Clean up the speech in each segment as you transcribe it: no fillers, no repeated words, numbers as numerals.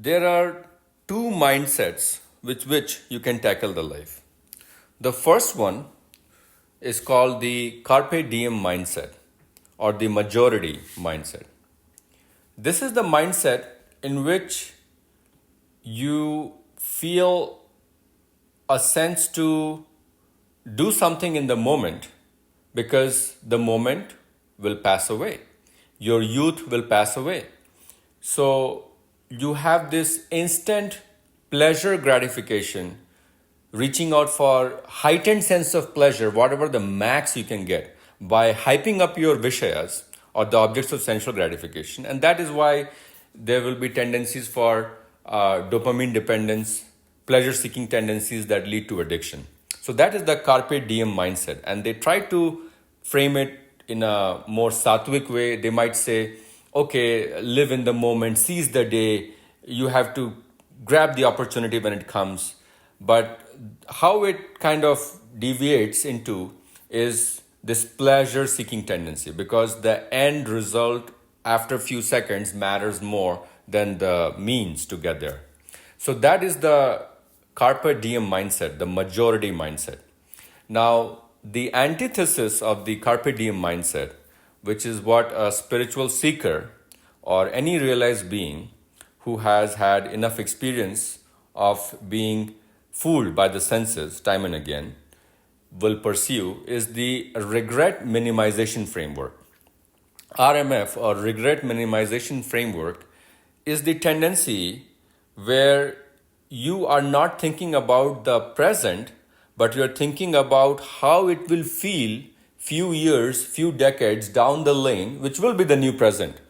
There are two mindsets with which you can tackle the life. The first one is called the Carpe Diem mindset or the majority mindset. This is the mindset in which you feel a sense to do something in the moment because the moment will pass away. Your youth will pass away. So you have this instant pleasure gratification, reaching out for heightened sense of pleasure, whatever the max you can get, by hyping up your vishayas or the objects of sensual gratification. And that is why there will be tendencies for dopamine dependence, pleasure seeking tendencies that lead to addiction. So that is the Carpe Diem mindset. And they try to frame it in a more sattvic way. They might say, okay, live in the moment, seize the day. You have to grab the opportunity when it comes. But how it kind of deviates into is this pleasure seeking tendency, because the end result after a few seconds matters more than the means to get there. So that is the Carpe Diem mindset, the majority mindset. Now, the antithesis of the Carpe Diem mindset, which is what a spiritual seeker or any realized being who has had enough experience of being fooled by the senses time and again will pursue, is the regret minimization framework. RMF or regret minimization framework is the tendency where you are not thinking about the present, but you're thinking about how it will feel few years, few decades down the lane, which will be the new present.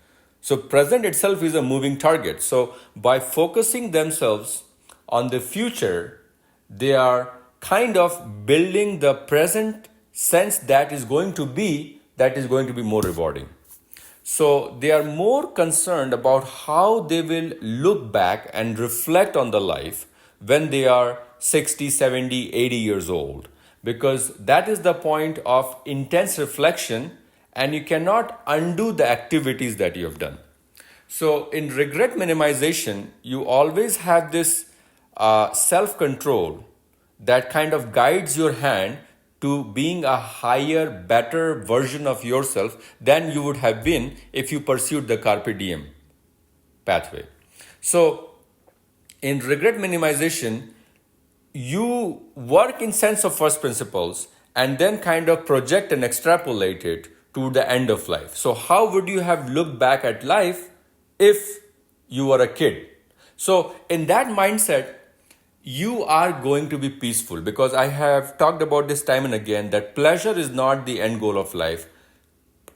So present itself is a moving target. So by focusing themselves on the future, they are kind of building the present sense that is going to be more rewarding. So they are more concerned about how they will look back and reflect on the life when they are 60, 70, 80 years old, because that is the point of intense reflection and you cannot undo the activities that you have done. So in regret minimization, you always have this self-control that kind of guides your hand to being a higher, better version of yourself than you would have been if you pursued the Carpe Diem pathway. So in regret minimization, you work in sense of first principles and then kind of project and extrapolate it to the end of life. So how would you have looked back at life if you were a kid? So in that mindset, you are going to be peaceful, because I have talked about this time and again that pleasure is not the end goal of life.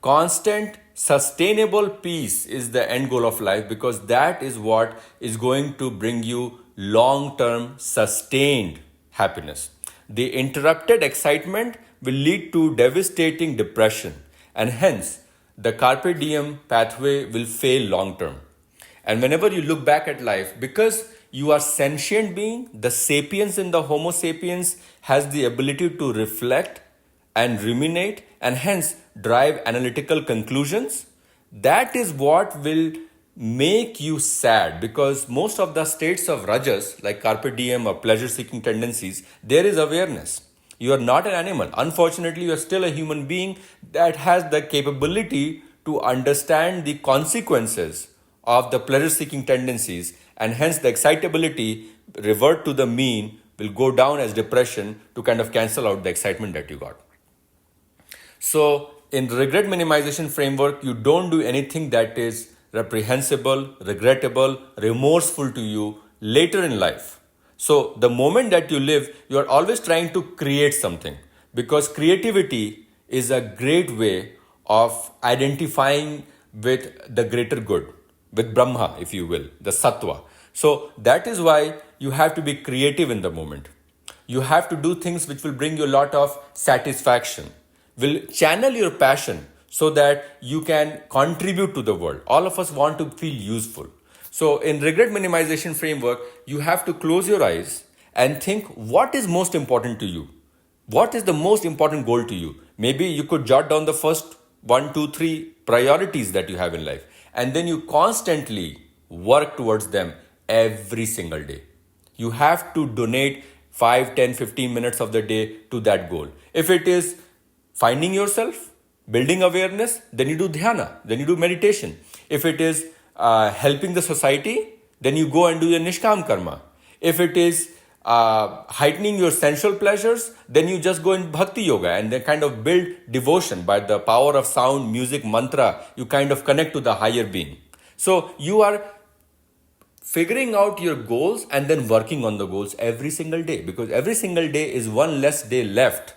Constant, sustainable peace is the end goal of life, because that is what is going to bring you long-term sustained happiness. The interrupted excitement will lead to devastating depression, and hence the Carpe Diem pathway will fail long-term. And whenever you look back at life, because you are sentient being, the sapiens in the Homo sapiens has the ability to reflect and ruminate and hence drive analytical conclusions. That is what will make you sad, because most of the states of rajas, like Carpe Diem or pleasure seeking tendencies, there is awareness. You are not an animal. Unfortunately, you are still a human being that has the capability to understand the consequences of the pleasure seeking tendencies, and hence the excitability revert to the mean will go down as depression to kind of cancel out the excitement that you got. So in regret minimization framework, you don't do anything that is reprehensible, regrettable, remorseful to you later in life. So the moment that you live, you are always trying to create something, because creativity is a great way of identifying with the greater good, with Brahma, if you will, the Sattva. So that is why you have to be creative in the moment. You have to do things which will bring you a lot of satisfaction, will channel your passion so that you can contribute to the world. All of us want to feel useful. So in regret minimization framework, you have to close your eyes and think what is most important to you. What is the most important goal to you? Maybe you could jot down the first 1, 2, 3 priorities that you have in life, and then you constantly work towards them every single day. You have to donate 5, 10, 15 minutes of the day to that goal. If it is finding yourself, building awareness, then you do dhyana, then you do meditation. If it is helping the society, then you go and do your nishkam karma. If it is heightening your sensual pleasures, then you just go in bhakti yoga and then kind of build devotion by the power of sound, music, mantra. You kind of connect to the higher being. So you are figuring out your goals and then working on the goals every single day, because every single day is one less day left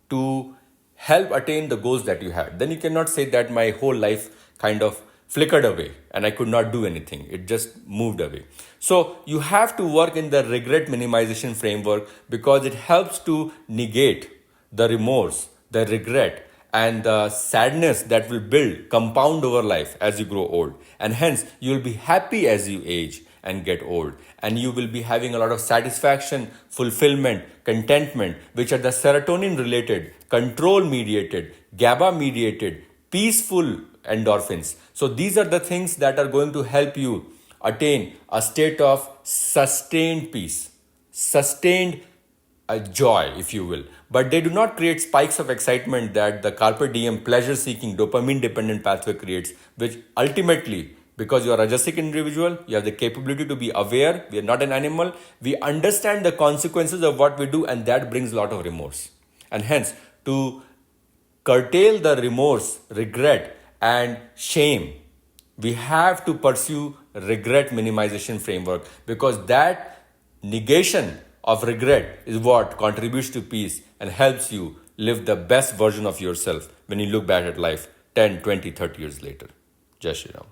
to help attain the goals that you had. Then you cannot say that my whole life kind of flickered away and I could not do anything. It just moved away. So you have to work in the regret minimization framework, because it helps to negate the remorse, the regret, and the sadness that will build, compound over life as you grow old. And hence, you will be happy as you age and get old. And you will be having a lot of satisfaction, fulfillment, contentment, which are the serotonin related, control mediated, GABA mediated, peaceful endorphins. So these are the things that are going to help you attain a state of sustained peace, sustained joy, if you will. But they do not create spikes of excitement that the Carpe Diem pleasure-seeking, dopamine-dependent pathway creates, which ultimately, because you are a Rajasic individual, you have the capability to be aware, we are not an animal, we understand the consequences of what we do, and that brings a lot of remorse. And hence, to curtail the remorse, regret, and shame, we have to pursue regret minimization framework, because that negation of regret is what contributes to peace and helps you live the best version of yourself when you look back at life 10, 20, 30 years later. Jai Shri Ram.